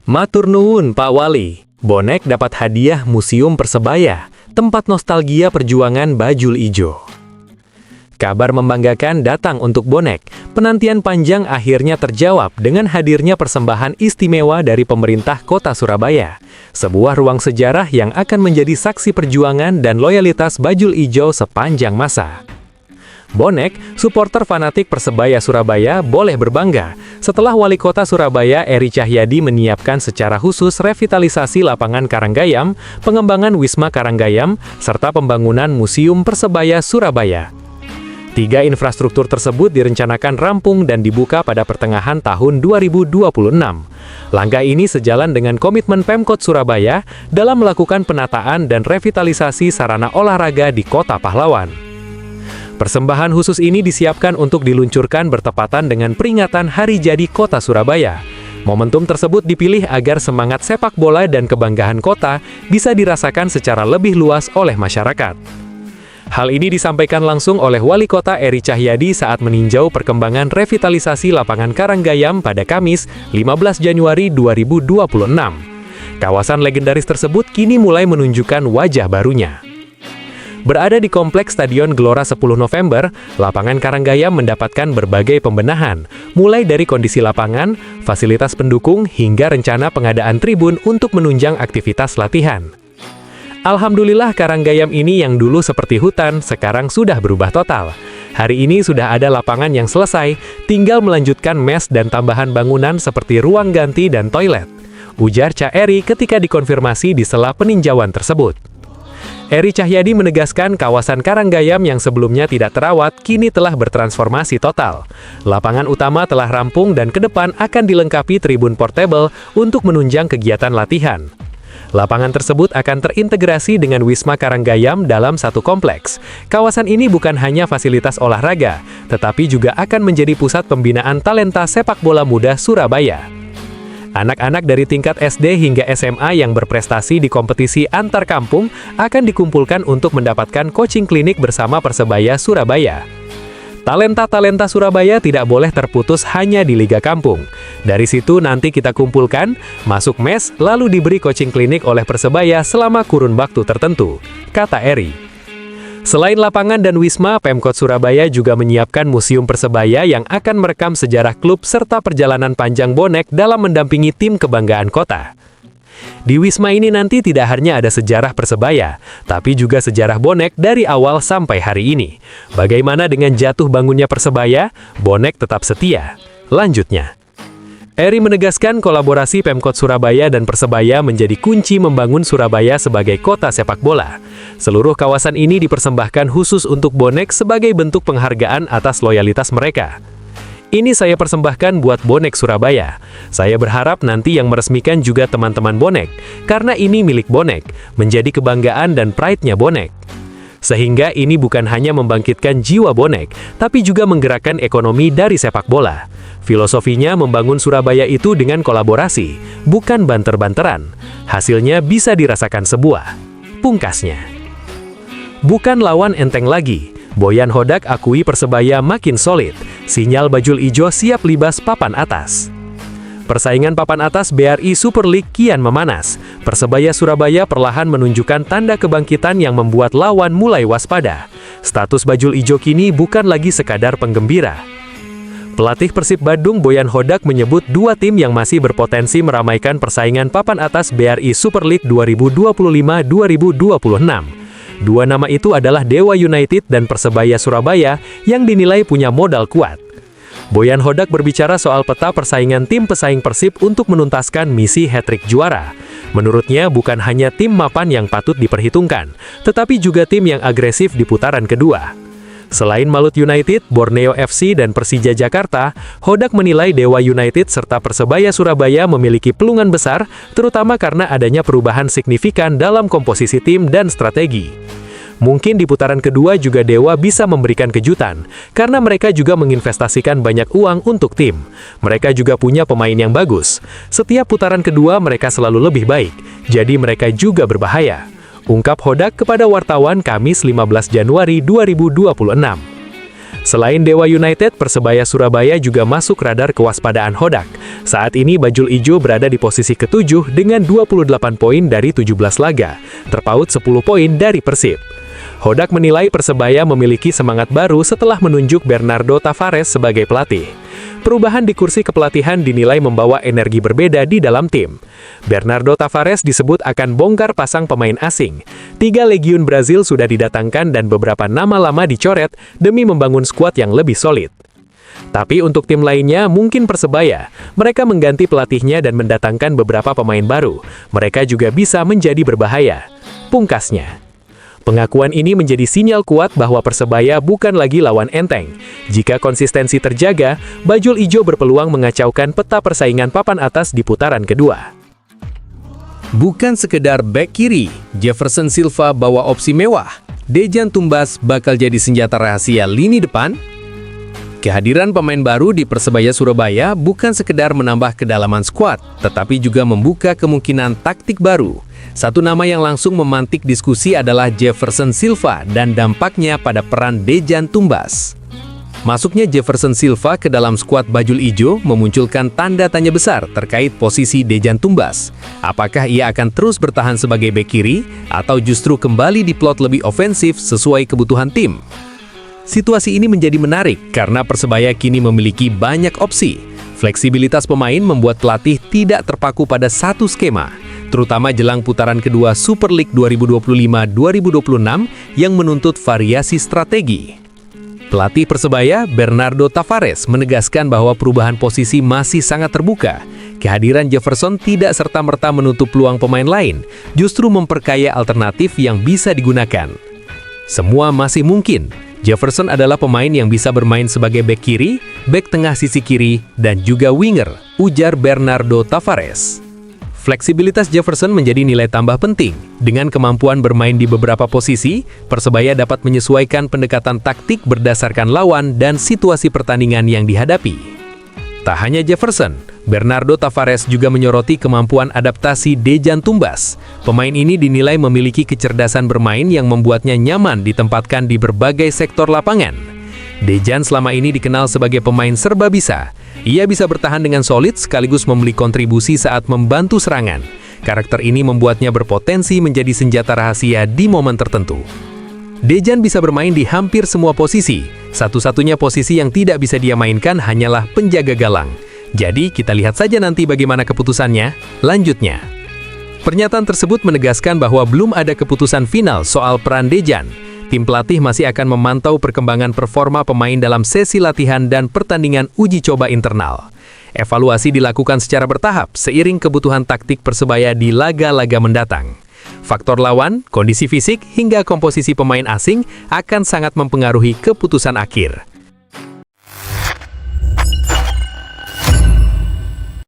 Matur nuwun Pak Wali, bonek dapat hadiah Museum Persebaya, tempat nostalgia perjuangan Bajul Ijo. Kabar membanggakan datang untuk bonek. Penantian panjang akhirnya terjawab dengan hadirnya persembahan istimewa dari pemerintah Kota Surabaya. Sebuah ruang sejarah yang akan menjadi saksi perjuangan dan loyalitas Bajul Ijo sepanjang masa. Bonek, supporter fanatik Persebaya Surabaya, boleh berbangga setelah Wali Kota Surabaya Eri Cahyadi menyiapkan secara khusus revitalisasi lapangan Karanggayam, pengembangan Wisma Karanggayam, serta pembangunan Museum Persebaya Surabaya. 3 infrastruktur tersebut direncanakan rampung dan dibuka pada pertengahan tahun 2026. Langkah ini sejalan dengan komitmen Pemkot Surabaya dalam melakukan penataan dan revitalisasi sarana olahraga di Kota Pahlawan. Persembahan khusus ini disiapkan untuk diluncurkan bertepatan dengan peringatan Hari Jadi Kota Surabaya. Momentum tersebut dipilih agar semangat sepak bola dan kebanggaan kota bisa dirasakan secara lebih luas oleh masyarakat. Hal ini disampaikan langsung oleh Wali Kota Eri Cahyadi saat meninjau perkembangan revitalisasi lapangan Karanggayam pada Kamis, 15 Januari 2026. Kawasan legendaris tersebut kini mulai menunjukkan wajah barunya. Berada di Kompleks Stadion Gelora 10 November, lapangan Karanggayam mendapatkan berbagai pembenahan, mulai dari kondisi lapangan, fasilitas pendukung, hingga rencana pengadaan tribun untuk menunjang aktivitas latihan. Alhamdulillah Karanggayam ini yang dulu seperti hutan, sekarang sudah berubah total. Hari ini sudah ada lapangan yang selesai, tinggal melanjutkan mes dan tambahan bangunan seperti ruang ganti dan toilet, ujar Ca Eri ketika dikonfirmasi di sela peninjauan tersebut. Eri Cahyadi menegaskan kawasan Karanggayam yang sebelumnya tidak terawat kini telah bertransformasi total. Lapangan utama telah rampung dan ke depan akan dilengkapi tribun portable untuk menunjang kegiatan latihan. Lapangan tersebut akan terintegrasi dengan Wisma Karanggayam dalam satu kompleks. Kawasan ini bukan hanya fasilitas olahraga, tetapi juga akan menjadi pusat pembinaan talenta sepak bola muda Surabaya. Anak-anak dari tingkat SD hingga SMA yang berprestasi di kompetisi antar kampung akan dikumpulkan untuk mendapatkan coaching klinik bersama Persebaya Surabaya. Talenta-talenta Surabaya tidak boleh terputus hanya di Liga Kampung. Dari situ nanti kita kumpulkan, masuk mes, lalu diberi coaching klinik oleh Persebaya selama kurun waktu tertentu, kata Eri. Selain lapangan dan Wisma, Pemkot Surabaya juga menyiapkan Museum Persebaya yang akan merekam sejarah klub serta perjalanan panjang bonek dalam mendampingi tim kebanggaan kota. Di Wisma ini nanti tidak hanya ada sejarah Persebaya, tapi juga sejarah bonek dari awal sampai hari ini. Bagaimana dengan jatuh bangunnya Persebaya, bonek tetap setia. Lanjutnya, Eri menegaskan kolaborasi Pemkot Surabaya dan Persebaya menjadi kunci membangun Surabaya sebagai kota sepak bola. Seluruh kawasan ini dipersembahkan khusus untuk bonek sebagai bentuk penghargaan atas loyalitas mereka. Ini saya persembahkan buat bonek Surabaya. Saya berharap nanti yang meresmikan juga teman-teman bonek, karena ini milik bonek, menjadi kebanggaan dan pride-nya bonek. Sehingga ini bukan hanya membangkitkan jiwa bonek, tapi juga menggerakkan ekonomi dari sepak bola. Filosofinya membangun Surabaya itu dengan kolaborasi, bukan banter-banteran. Hasilnya bisa dirasakan sebuah. Pungkasnya, bukan lawan enteng lagi. Boyan Hodak akui Persebaya makin solid. Sinyal Bajul Ijo siap libas papan atas. Persaingan papan atas BRI Super League kian memanas. Persebaya Surabaya perlahan menunjukkan tanda kebangkitan yang membuat lawan mulai waspada. Status Bajul Ijo kini bukan lagi sekadar penggembira. Pelatih Persib Bandung Boyan Hodak menyebut 2 tim yang masih berpotensi meramaikan persaingan papan atas BRI Super League 2025-2026. 2 nama itu adalah Dewa United dan Persebaya Surabaya yang dinilai punya modal kuat. Boyan Hodak berbicara soal peta persaingan tim pesaing Persib untuk menuntaskan misi hat-trick juara. Menurutnya bukan hanya tim mapan yang patut diperhitungkan, tetapi juga tim yang agresif di putaran kedua. Selain Malut United, Borneo FC, dan Persija Jakarta, Hodak menilai Dewa United serta Persebaya Surabaya memiliki peluang besar, terutama karena adanya perubahan signifikan dalam komposisi tim dan strategi. Mungkin di putaran kedua juga Dewa bisa memberikan kejutan, karena mereka juga menginvestasikan banyak uang untuk tim. Mereka juga punya pemain yang bagus. Setiap putaran kedua mereka selalu lebih baik, jadi mereka juga berbahaya, ungkap Hodak kepada wartawan Kamis 15 Januari 2026. Selain Dewa United, Persebaya Surabaya juga masuk radar kewaspadaan Hodak. Saat ini Bajul Ijo berada di posisi ke-7 dengan 28 poin dari 17 laga, terpaut 10 poin dari Persib. Hodak menilai Persebaya memiliki semangat baru setelah menunjuk Bernardo Tavares sebagai pelatih. Perubahan di kursi kepelatihan dinilai membawa energi berbeda di dalam tim. Bernardo Tavares disebut akan bongkar pasang pemain asing. 3 legiun Brazil sudah didatangkan dan beberapa nama lama dicoret demi membangun skuad yang lebih solid. Tapi untuk tim lainnya, mungkin Persebaya. Mereka mengganti pelatihnya dan mendatangkan beberapa pemain baru. Mereka juga bisa menjadi berbahaya. Pungkasnya. Pengakuan ini menjadi sinyal kuat bahwa Persebaya bukan lagi lawan enteng. Jika konsistensi terjaga, Bajul Ijo berpeluang mengacaukan peta persaingan papan atas di putaran kedua. Bukan sekedar bek kiri, Jefferson Silva bawa opsi mewah. Dejan Tumbas bakal jadi senjata rahasia lini depan. Kehadiran pemain baru di Persebaya Surabaya bukan sekedar menambah kedalaman skuad, tetapi juga membuka kemungkinan taktik baru. Satu nama yang langsung memantik diskusi adalah Jefferson Silva dan dampaknya pada peran Dejan Tumbas. Masuknya Jefferson Silva ke dalam skuad Bajul Ijo memunculkan tanda tanya besar terkait posisi Dejan Tumbas. Apakah ia akan terus bertahan sebagai bek kiri atau justru kembali diplot lebih ofensif sesuai kebutuhan tim? Situasi ini menjadi menarik karena Persebaya kini memiliki banyak opsi. Fleksibilitas pemain membuat pelatih tidak terpaku pada satu skema, terutama jelang putaran kedua Super League 2025-2026 yang menuntut variasi strategi. Pelatih Persebaya, Bernardo Tavares, menegaskan bahwa perubahan posisi masih sangat terbuka. Kehadiran Jefferson tidak serta-merta menutup peluang pemain lain, justru memperkaya alternatif yang bisa digunakan. Semua masih mungkin. Jefferson adalah pemain yang bisa bermain sebagai bek kiri, bek tengah sisi kiri, dan juga winger, ujar Bernardo Tavares. Fleksibilitas Jefferson menjadi nilai tambah penting. Dengan kemampuan bermain di beberapa posisi, Persebaya dapat menyesuaikan pendekatan taktik berdasarkan lawan dan situasi pertandingan yang dihadapi. Tak hanya Jefferson, Bernardo Tavares juga menyoroti kemampuan adaptasi Dejan Tumbas. Pemain ini dinilai memiliki kecerdasan bermain yang membuatnya nyaman ditempatkan di berbagai sektor lapangan. Dejan selama ini dikenal sebagai pemain serba bisa. Ia bisa bertahan dengan solid sekaligus memberi kontribusi saat membantu serangan. Karakter ini membuatnya berpotensi menjadi senjata rahasia di momen tertentu. Dejan bisa bermain di hampir semua posisi. Satu-satunya posisi yang tidak bisa dia mainkan hanyalah penjaga gawang. Jadi, kita lihat saja nanti bagaimana keputusannya. Lanjutnya, pernyataan tersebut menegaskan bahwa belum ada keputusan final soal peran Dejan. Tim pelatih masih akan memantau perkembangan performa pemain dalam sesi latihan dan pertandingan uji coba internal. Evaluasi dilakukan secara bertahap seiring kebutuhan taktik Persebaya di laga-laga mendatang. Faktor lawan, kondisi fisik, hingga komposisi pemain asing akan sangat mempengaruhi keputusan akhir.